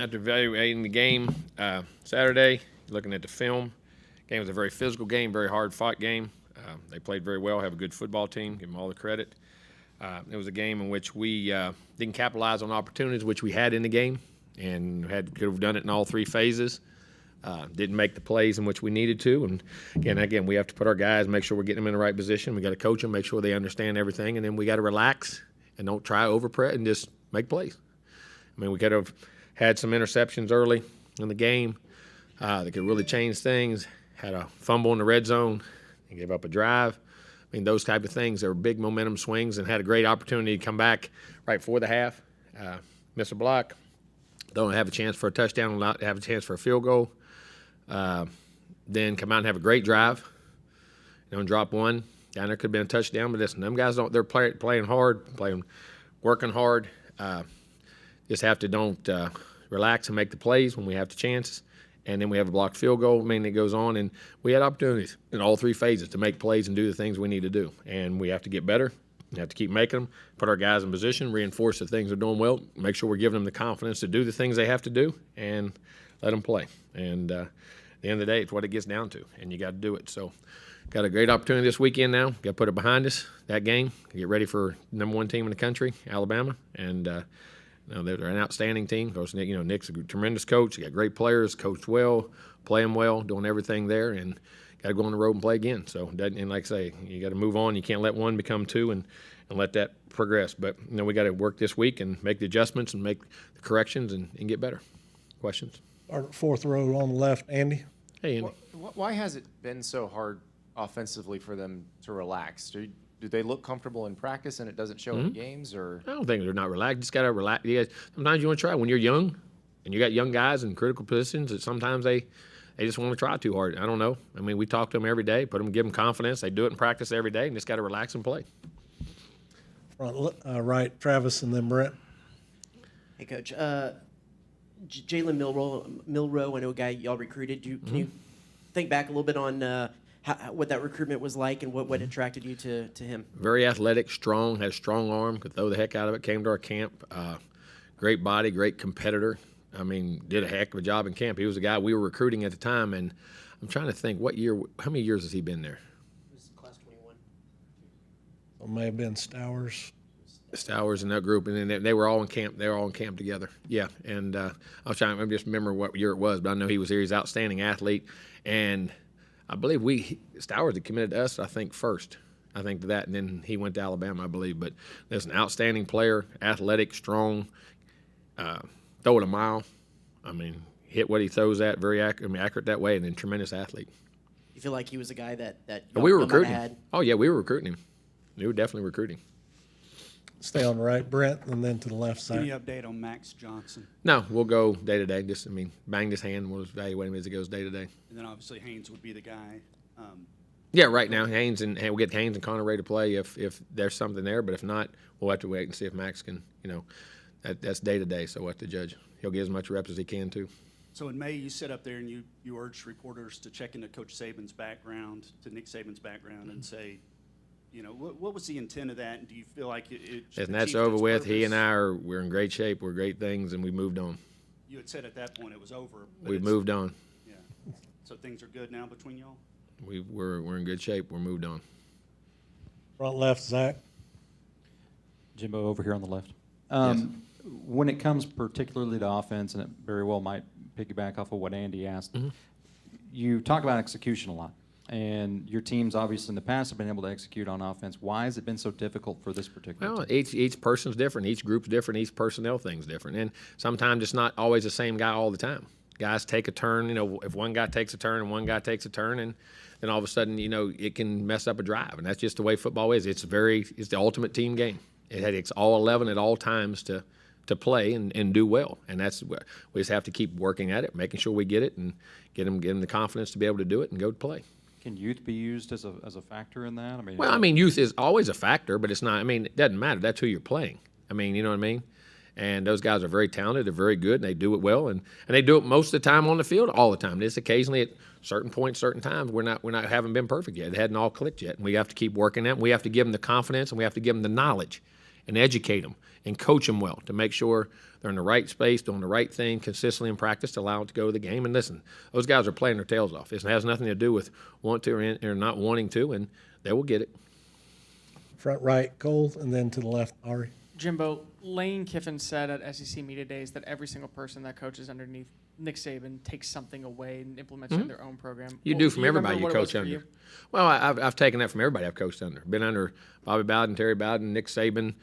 After evaluating the game Saturday, looking at the film, game was a very physical game, very hard-fought game. They played very well, have a good football team, give them all the credit. It was a game in which we didn't capitalize on opportunities which we had in the game, and could have done it in all three phases. Didn't make the plays in which we needed to, and again, we have to put our guys, make sure we're getting them in the right position. We got to coach them, make sure they understand everything, and then we got to relax and don't try over press and just make plays. I mean, we could have had some interceptions early in the game that could really change things. Had a fumble in the red zone and gave up a drive. I mean, those type of things. They were big momentum swings and had a great opportunity to come back right before the half. Miss a block. Don't have a chance for a touchdown, not have a chance for a field goal. Then come out and have a great drive. And drop one. Down there could have been a touchdown, but listen, them guys they're playing hard, working hard. Just have to don't relax and make the plays when we have the chances. And then we have a blocked field goal. I mean, it goes on, and we had opportunities in all three phases to make plays and do the things we need to do. And we have to get better. We have to keep making them, put our guys in position, reinforce that things are doing well, make sure we're giving them the confidence to do the things they have to do, and let them play. And at the end of the day, it's what it gets down to, and you got to do it. So got a great opportunity this weekend now. Got to put it behind us, that game, get ready for #1 team in the country, Alabama. And they're an outstanding team. Of course, Nick's a tremendous coach. He got great players, coached well, playing well, doing everything there, and got to go on the road and play again. So, and like I say, you got to move on. You can't let one become two and let that progress. But we got to work this week and make the adjustments and make the corrections and get better. Questions? Our fourth row on the left, Andy. Hey, Andy. Why has it been so hard offensively for them to relax? Do they look comfortable in practice and it doesn't show in games? Or I don't think they're not relaxed. Just got to relax. Sometimes you want to try. When you're young and you got young guys in critical positions, that sometimes they just want to try too hard. I don't know. I mean, we talk to them every day, give them confidence. They do it in practice every day, and just got to relax and play. Front right, Travis, and then Brent. Hey, Coach. Jalen Milroe, I know a guy y'all recruited. Can you think back a little bit on what that recruitment was like and what attracted you to him? Very athletic, strong, had a strong arm, could throw the heck out of it, came to our camp. Great body, great competitor. I mean, did a heck of a job in camp. He was a guy we were recruiting at the time, and I'm trying to think how many years has he been there? This is class 21. It may have been Stowers in that group, and then they were all in camp. They were all in camp together. Yeah, and I was trying to just remember what year it was, but I know he was here. He's an outstanding athlete, and I believe Stowers had committed to us, I think, first. I think to that, and then he went to Alabama, I believe. But there's an outstanding player, athletic, strong, throw it a mile. I mean, hit what he throws at, very accurate that way, and then tremendous athlete. You feel like he was a guy that we were recruiting him? Oh, yeah, we were recruiting him. We were definitely recruiting. Stay on the right, Brent, and then to the left side. Any update on Max Johnson? No, we'll go day to day. Just, banged his hand. We'll evaluate him as he goes day to day. And then obviously Haynes would be the guy. Yeah, right now we'll get Haynes and Connor ready to play if there's something there. But if not, we'll have to wait and see if Max can. That's day to day. So we'll have to judge. He'll get as much reps as he can too. So in May, you sit up there and you urged reporters to check into Coach Saban's background, to Nick Saban's background, and say, what was the intent of that, and do you feel like it and that's over with. He and we're in great shape. We're great things, and we moved on. You had said at that point it was over. We've moved on. Yeah. So things are good now between y'all? We're in good shape. We're moved on. Front left, Zach. Jimbo over here on the left. Yes. When it comes particularly to offense, and it very well might piggyback off of what Andy asked, you talk about execution a lot. And your teams, obviously, in the past have been able to execute on offense. Why has it been so difficult for this particular team? Each person's different. Each group's different. Each personnel thing's different. And sometimes it's not always the same guy all the time. Guys take a turn. If one guy takes a turn and one guy takes a turn, and then all of a sudden, it can mess up a drive. And that's just the way football is. It's the ultimate team game. It takes all 11 at all times to play and do well. And we just have to keep working at it, making sure we get it and get them the confidence to be able to do it and go to play. Can youth be used as a factor in that? Youth is always a factor, but it's not. It doesn't matter. That's who you're playing. You know what I mean? And those guys are very talented. They're very good, and they do it well. And they do it most of the time on the field, all the time. Just occasionally at certain points, certain times, we're not haven't been perfect yet. It hadn't all clicked yet, and we have to keep working at it. We have to give them the confidence, and we have to give them the knowledge. and educate them and coach them well to make sure they're in the right space, doing the right thing consistently in practice to allow them to go to the game. And listen, those guys are playing their tails off. It has nothing to do with want to or not wanting to, and they will get it. Front right, Cole, and then to the left, Ari. Jimbo, Lane Kiffin said at SEC Media Days that every single person that coaches underneath Nick Saban takes something away and implements it in their own program. You Well, do from remember everybody you what it was coach for under. you? Well, I've taken that from everybody I've coached under. Been under Bobby Bowden, Terry Bowden, Nick Saban,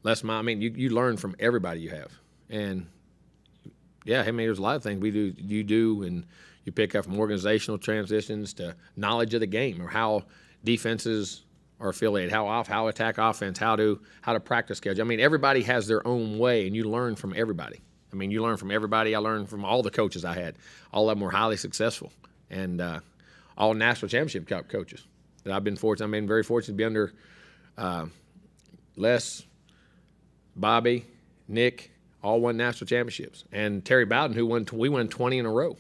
Les Miles. I mean, you learn from everybody you have. And, yeah, I mean, there's a lot of things you do, and you pick up from organizational transitions to knowledge of the game or how defenses are affiliated, how attack offense, how to practice schedule. I mean, everybody has their own way, and you learn from everybody. I mean, you learn from everybody. I learned from all the coaches I had. All of them were highly successful, and all national championship coaches that I've been fortunate. I've been very fortunate to be under Les, Bobby, Nick, all won national championships, and Terry Bowden, we won 20 in a row,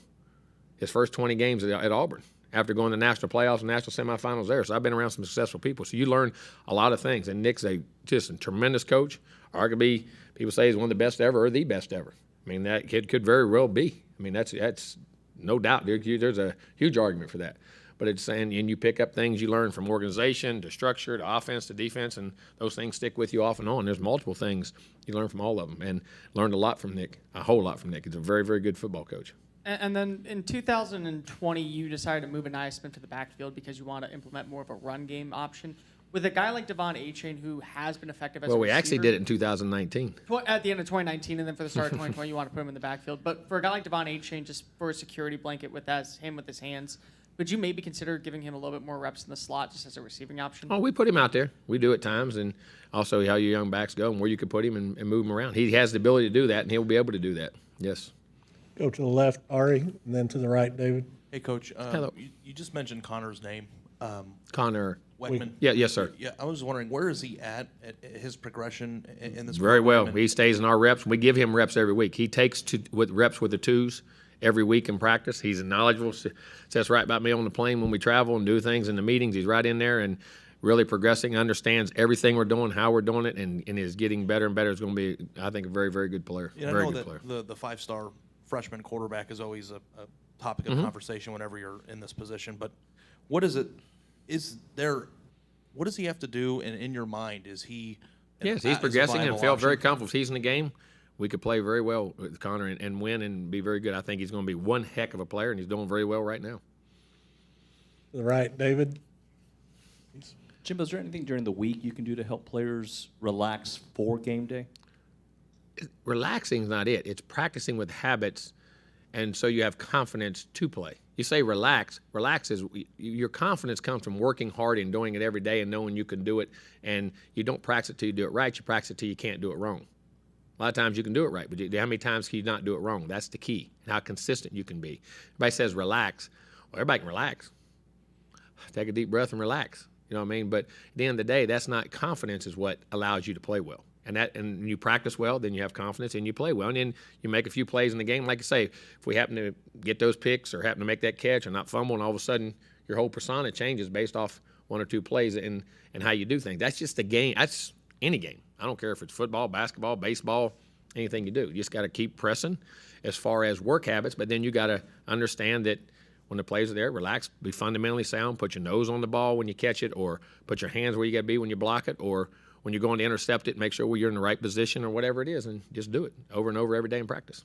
his first 20 games at Auburn after going to national playoffs and national semifinals there. So I've been around some successful people. So you learn a lot of things, and Nick's just a tremendous coach. Arguably, people say he's one of the best ever or the best ever. I mean, that kid could very well be. I mean, that's no doubt. There's a huge argument for that. But it's saying, and you pick up things you learn from organization to structure to offense to defense, and those things stick with you off and on. There's multiple things you learn from all of them, and learned a lot from Nick, a whole lot from Nick. He's a very, very good football coach. And then in 2020, you decided to move Anaya Smith to the backfield because you want to implement more of a run game option. With a guy like Devon Achane, who has been effective as a Well, receiver. we actually did it in 2019. At the end of 2019, and then for the start of 2020, you want to put him in the backfield. But for a guy like Devon Achane, just for a security blanket with him with his hands, would you maybe consider giving him a little bit more reps in the slot just as a receiving option? Oh, we put him out there. We do at times, and also how your young backs go and where you can put him and move him around. He has the ability to do that, and he'll be able to do that. Yes. Go to the left, Ari, and then to the right, David. Hey, Coach. Hello. You just mentioned Connor's name. Connor. Weckman. Yes, sir. Yeah, I was wondering, where is he at his progression in this Very well. program? He stays in our reps. We give him reps every week. He takes reps with the twos every week in practice. He's knowledgeable. Sits right by me on the plane when we travel and do things in the meetings. He's right in there and really progressing, understands everything we're doing, how we're doing it, and is getting better and better. Is going to be, I think, a very, very good player. Yeah, very I know good player. that the five-star freshman quarterback is always a topic of conversation whenever you're in this position. But what is it? What does he have to do? And in your mind, is he? Yes, is he's a progressing and viable felt very option? comfortable. If he's in the game, we could play very well with Connor and win and be very good. I think he's going to be one heck of a player, and he's doing very well right now. To the right, David. Jimbo, is there anything during the week you can do to help players relax for game day? Relaxing is not it. It's practicing with habits, and so you have confidence to play. You say relax. Relax is your confidence comes from working hard and doing it every day and knowing you can do it. And you don't practice it till you do it right. You practice it till you can't do it wrong. A lot of times you can do it right, but how many times can you not do it wrong? That's the key. And how consistent you can be. Everybody says relax. Well, everybody can relax. Take a deep breath and relax. You know what I mean? But at the end of the day, that's not confidence is what allows you to play well. And you practice well, then you have confidence and you play well. And then you make a few plays in the game. Like I say, if we happen to get those picks or happen to make that catch or not fumble, and all of a sudden your whole persona changes based off one or two plays and how you do things. That's just a game. That's any game. I don't care if it's football, basketball, baseball, anything you do. You just got to keep pressing as far as work habits, but then you got to understand that when the plays are there, relax, be fundamentally sound, put your nose on the ball when you catch it, or put your hands where you got to be when you block it, or when you're going to intercept it, make sure you're in the right position or whatever it is, and just do it over and over every day in practice.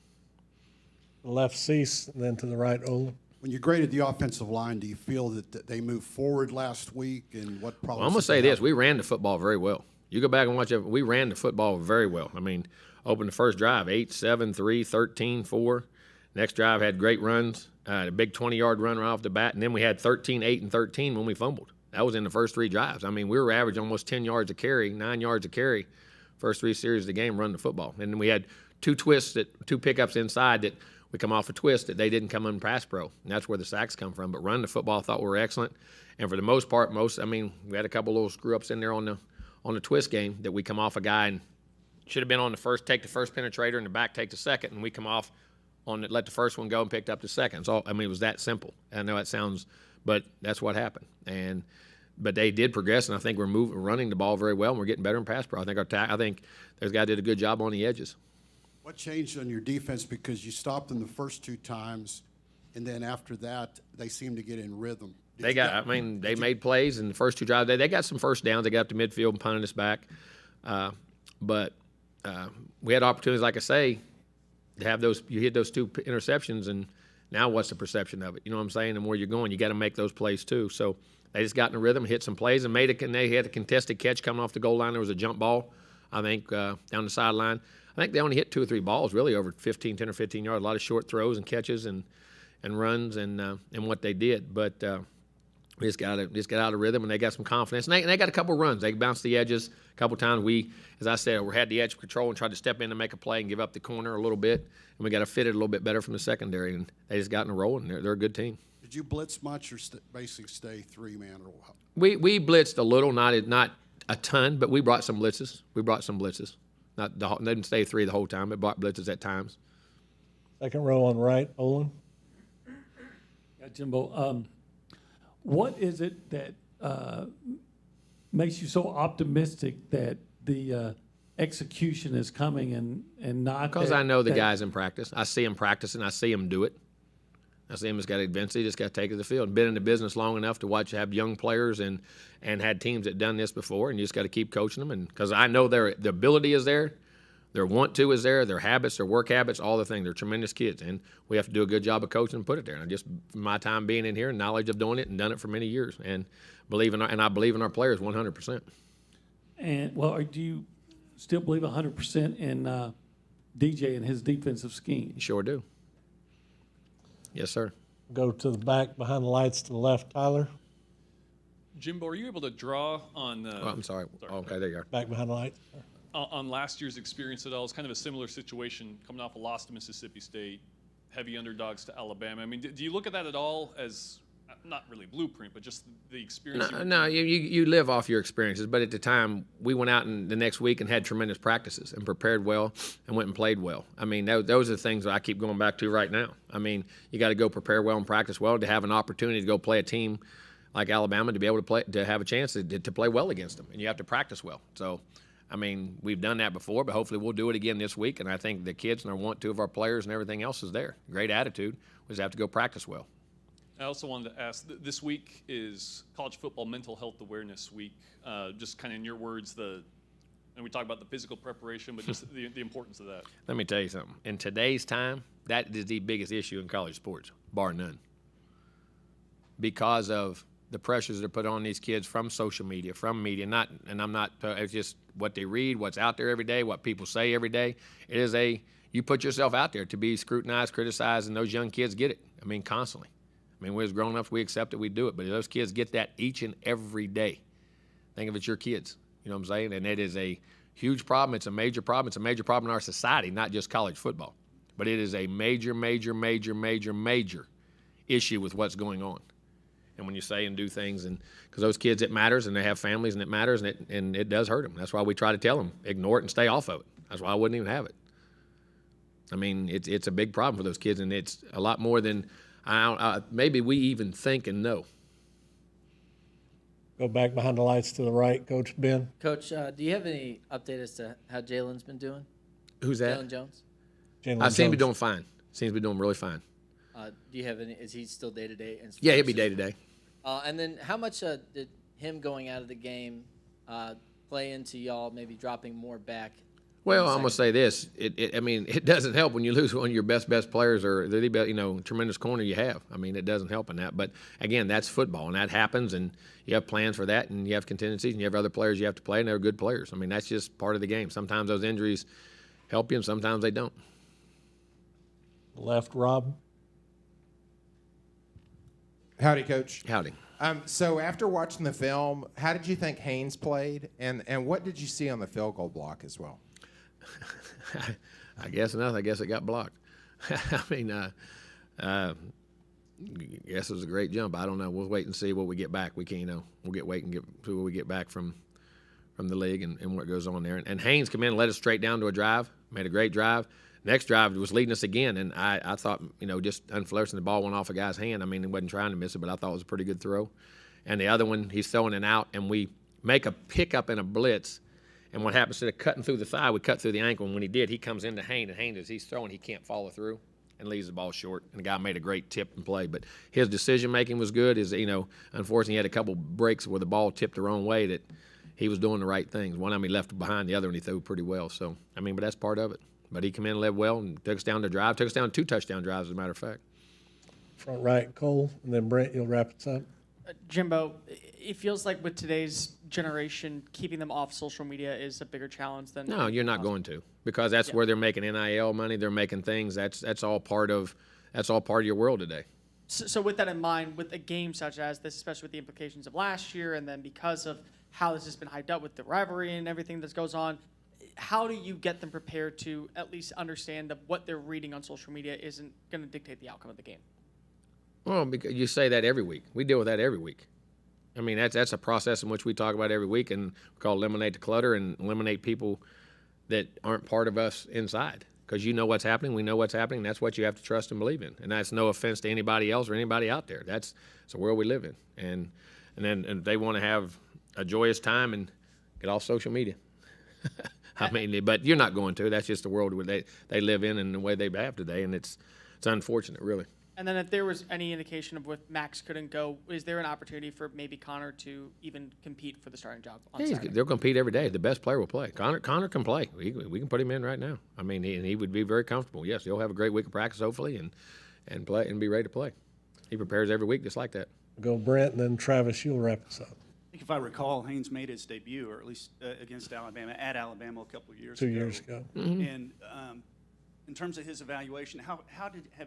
The left, Cease, and then to the right, Ola. When you graded the offensive line, do you feel that they moved forward last week, and what problems? Well, I'm going to say this. We ran the football very well. You go back and watch it. We ran the football very well. I mean, opened the first drive, 8, 7, 3, 13, 4. Next drive had great runs, a big 20-yard run right off the bat, and then we had 13, 8, and 13 when we fumbled. That was in the first 3 drives. I mean, we were averaging almost 10 yards a carry, 9 yards a carry, first 3 series of the game, run the football. And then we had 2 pickups inside that we come off a twist that they didn't come in pass pro. And that's where the sacks come from. But run the football, I thought we were excellent. And for the most part, we had a couple little screw-ups in there on the twist game that we come off a guy and should have been on the first, take the first penetrator and the back take the second, and we come off on it, let the first one go and picked up the second. So, I mean, it was that simple. I know it sounds, but that's what happened. And but they did progress, and I think we're running the ball very well, and we're getting better in pass pro. I think I think those guys did a good job on the edges. What changed on your defense? Because you stopped them the first 2 times, and then after that, they seemed to get in rhythm. They made plays in the first 2 drives. They got some first downs. They got up to midfield and punted us back. But we had opportunities, like I say, to have those. You hit those 2 interceptions, and now what's the perception of it? You know what I'm saying? And where you're going, you got to make those plays too. So they just got in a rhythm, hit some plays, and they had a contested catch coming off the goal line. There was a jump ball, I think, down the sideline. I think they only hit 2 or 3 balls really over 10 or 15 yards. A lot of short throws and catches and runs and what they did. But we just got out of rhythm, and they got some confidence. And they got a couple runs. They bounced the edges a couple times. We, as I said, we had the edge of control and tried to step in and make a play and give up the corner a little bit. And we got to fit it a little bit better from the secondary. And they just got in a roll, and they're a good team. Did you blitz much or basically stay 3-man? Or We blitzed a little, not a ton, but we brought some blitzes. They didn't stay 3 the whole time, but brought blitzes at times. Second row on right, Olin. Yeah, Jimbo, what is it that makes you so optimistic that the execution is coming and not? Because I know the guys in practice. I see them practicing. I see them do it. I see them just got to eventually just got to take it to the field. Been in the business long enough to watch have young players and had teams that done this before, and you just got to keep coaching them. And because I know the ability is there, their want to is there, their habits, their work habits, all the things. They're tremendous kids, and we have to do a good job of coaching and put it there. And I just, from my time being in here, and knowledge of doing it and done it for many years, and I believe in our players 100%. And well, do you still believe 100% in DJ and his defensive scheme? You sure do. Yes, sir. Go to the back behind the lights to the left, Tyler. Jimbo, are you able to draw on? Oh, I'm sorry. Okay, there you are. Back behind the lights. On last year's experience at all? It's kind of a similar situation coming off a loss to Mississippi State, heavy underdogs to Alabama. I mean, do you look at that at all as not really blueprint, but just the experience? No, you live off your experiences. But at the time, we went out the next week and had tremendous practices and prepared well and went and played well. I mean, those are the things that I keep going back to right now. I mean, you got to go prepare well and practice well to have an opportunity to go play a team like Alabama, to be able to have a chance to play well against them. And you have to practice well. So, I mean, we've done that before, but hopefully we'll do it again this week. And I think the kids and our want to of our players and everything else is there. Great attitude. We just have to go practice well. I also wanted to ask, this week is College Football Mental Health Awareness Week. Just kind of in your words, and we talk about the physical preparation, but just the importance of that. Let me tell you something. In today's time, that is the biggest issue in college sports, bar none. Because of the pressures that are put on these kids from social media, from media, it's just what they read, what's out there every day, what people say every day. It is you put yourself out there to be scrutinized, criticized, and those young kids get it. I mean, constantly. I mean, we're as grown-ups, we accept it, we do it. But those kids get that each and every day. Think of it, your kids. You know what I'm saying? And it is a huge problem. It's a major problem. It's a major problem in our society, not just college football. But it is a major, major, major, major, major issue with what's going on. And when you say and do things, and because those kids, it matters, and they have families, and it matters, and it does hurt them. That's why we try to tell them, ignore it and stay off of it. That's why I wouldn't even have it. I mean, it's a big problem for those kids, and it's a lot more than maybe we even think and know. Go back behind the lights to the right, Coach Ben. Coach, do you have any update as to how Jalen's been doing? Who's that? Jalen Jones. I seem to be doing fine. Seems to be doing really fine. Do you have any? Is he still day to day? Yeah, he'll be day to day. And then how much did him going out of the game play into y'all maybe dropping more back? Well, I'm gonna say this. I mean, it doesn't help when you lose one of your best players or the tremendous corner you have. I mean, it doesn't help in that. But again, that's football, and that happens, and you have plans for that, and you have contingencies, and you have other players you have to play, and they're good players. I mean, that's just part of the game. Sometimes those injuries help you, and sometimes they don't. Left, Rob. Howdy, Coach. Howdy. So after watching the film, how did you think Haynes played, and what did you see on the field goal block as well? I guess nothing. I guess it got blocked. I mean, I guess it was a great jump. I don't know. We'll wait and see what we get back. We can't, we'll wait and see what we get back from the league and what goes on there. And Haynes came in and led us straight down to a drive, made a great drive. Next drive was leading us again, and I thought, just unflourishing, the ball went off a guy's hand. I mean, he wasn't trying to miss it, but I thought it was a pretty good throw. and the other one he's throwing it out, and we make a pickup in a blitz. And what happens, instead of cutting through the thigh, we cut through the ankle. And when he did, he comes into Haynes, and Haynes, as he's throwing, he can't follow through and leaves the ball short. And the guy made a great tip and play. But his decision-making was good. Unfortunately, he had a couple breaks where the ball tipped the wrong way that he was doing the right things. One of them he left behind, the other one he threw pretty well. So, but that's part of it. But he came in and led well and took us down to drive. Took us down 2 touchdown drives, as a matter of fact. Front right, Cole, and then Brent, you'll wrap us up. Jimbo, it feels like with today's generation, keeping them off social media is a bigger challenge than. No, you're not going to, because that's where they're making NIL money. They're making things. That's all part of your world today. So with that in mind, with a game such as this, especially with the implications of last year, and then because of how this has been hyped up with the rivalry and everything that goes on, how do you get them prepared to at least understand that what they're reading on social media isn't going to dictate the outcome of the game? Well, because you say that every week. We deal with that every week. That's a process in which we talk about every week, and we call eliminate the clutter and eliminate people that aren't part of us inside. Because you know what's happening, we know what's happening, and that's what you have to trust and believe in. And that's no offense to anybody else or anybody out there. It's the world we live in. And then they want to have a joyous time and get off social media. But you're not going to. That's just the world where they live in and the way they have today, and it's unfortunate, really. And then if there was any indication of what Max couldn't go, is there an opportunity for maybe Connor to even compete for the starting job on Saturday? They'll compete every day. The best player will play. Connor can play. We can put him in right now. He would be very comfortable. Yes, he'll have a great week of practice, hopefully, and play and be ready to play. He prepares every week just like that. We'll go Brent, and then Travis, you'll wrap us up. I think if I recall, Haynes made his debut, or at least against Alabama, at Alabama a couple of years 2 ago. years ago. Mm-hmm. And in terms of his evaluation, have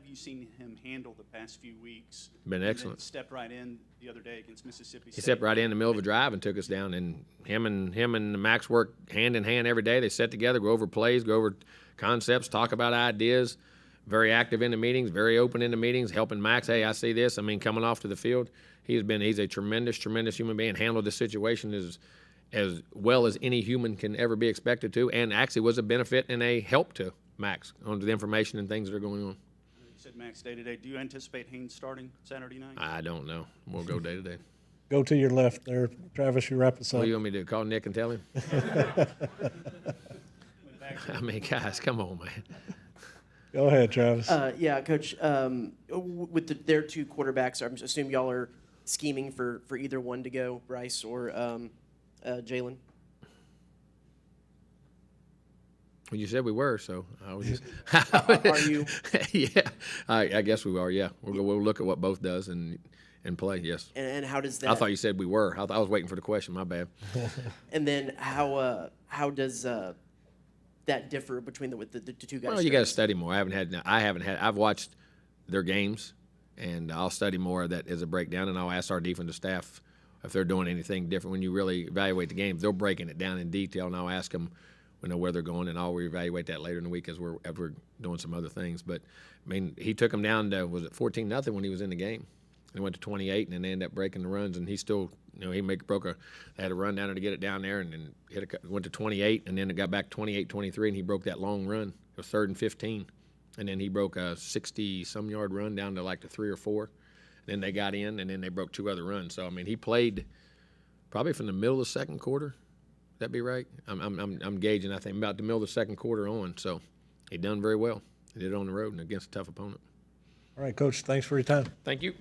you seen him handle the past few weeks? Been excellent. Stepped right in the other day against Mississippi State. He stepped right in the middle of a drive and took us down. And him and Max work hand in hand every day. They sit together, go over plays, go over concepts, talk about ideas. Very active in the meetings, very open in the meetings, helping Max. Hey, I see this. Coming off to the field, he's a tremendous human being. Handled the situation as well as any human can ever be expected to, and actually was a benefit and a help to Max on the information and things that are going on. You said Max day to day. Do you anticipate Haynes starting Saturday night? I don't know. We'll go day to day. Go to your left there. Travis, you wrap us up. What do you want me to do? Call Nick and tell him? Guys, come on, man. Go ahead, Travis. Yeah, Coach. With their 2 quarterbacks, I assume y'all are scheming for either one to go, Bryce or Jalen. Well, you said we were, so I was just. Are you? Yeah, I guess we are. Yeah, we'll look at what both does and play. Yes. And how does that? I thought you said we were. I was waiting for the question. My bad. And then how does that differ between the 2 guys? Well, you got to study more. I've watched their games, and I'll study more of that as a breakdown, and I'll ask our defensive staff if they're doing anything different. When you really evaluate the game, they're breaking it down in detail, and I'll ask them, where they're going, and I'll reevaluate that later in the week as we're doing some other things. But he took them down to 14-0 when he was in the game. They went to 28, and then they ended up breaking the runs, and he still, they had a run down there to get it down there, and then went to 28, and then it got back 28-23, and he broke that long run. It was 3rd and 15, and then he broke a 60-some-yard run down to like the 3 or 4. And then they got in, and then they broke 2 other runs. So he played probably from the middle of the second quarter. That be right? I'm gauging. I think about the middle of the second quarter on. So he done very well. He did it on the road and against a tough opponent. All right, Coach. Thanks for your time. Thank you.